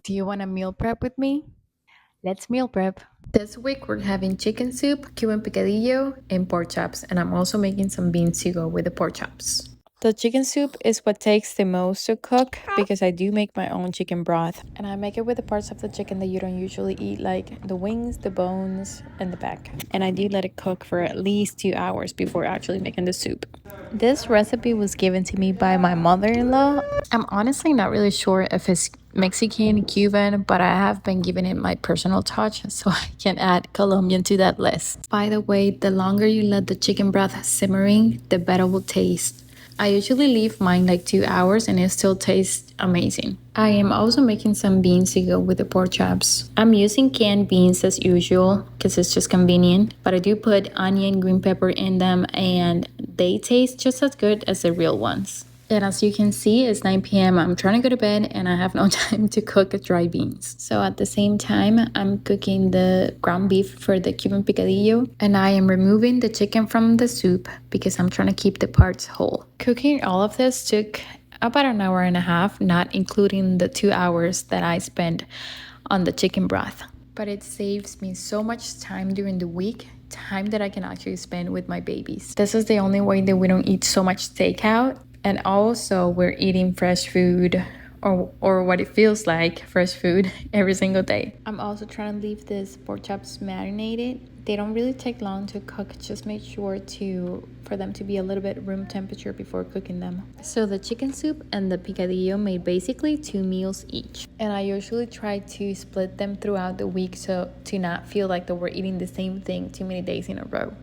Do you want to meal prep with me? Let's meal prep. This week we're having chicken soup, Cuban picadillo, and pork chops, and I'm also making some beans to go with the pork chops. The chicken soup is what takes the most to cook because I do make my own chicken broth, and I make it with the parts of the chicken that you don't usually eat, like the wings, the bones, and the back. And I do let it cook for at least 2 hours before actually making the soup. This recipe was given to me by my mother-in-law. I'm honestly not really sure if it's Mexican, Cuban, but I have been giving it my personal touch, so I can add Colombian to that list. By the way, the longer you let the chicken broth simmering, the better it will taste. I usually leave mine like 2 hours and it still tastes amazing. I am also making some beans to go with the pork chops. I'm using canned beans as usual because it's just convenient, but I do put onion, green pepper in them and they taste just as good as the real ones. And as you can see, it's 9 p.m. I'm trying to go to bed and I have no time to cook dry beans. So at the same time, I'm cooking the ground beef for the Cuban picadillo and I am removing the chicken from the soup because I'm trying to keep the parts whole. Cooking all of this took about an hour and a half, not including the 2 hours that I spent on the chicken broth. But it saves me so much time during the week, time that I can actually spend with my babies. This is the only way that we don't eat so much takeout. And also, we're eating fresh food or what it feels like fresh food every single day. I'm also trying to leave these pork chops marinated. They don't really take long to cook. Just make sure for them to be a little bit room temperature before cooking them. So the chicken soup and the picadillo made basically 2 meals each. And I usually try to split them throughout the week so to not feel like that we're eating the same thing too many days in a row.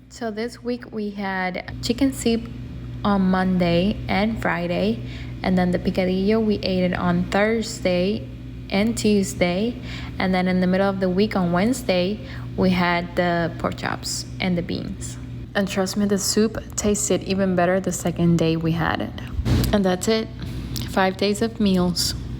So this week we had chicken soup on Monday and Friday, and then the picadillo we ate it on Thursday and Tuesday, and then in the middle of the week on Wednesday we had the pork chops and the beans. And trust me, the soup tasted even better the second day we had it. And that's it. 5 days of meals.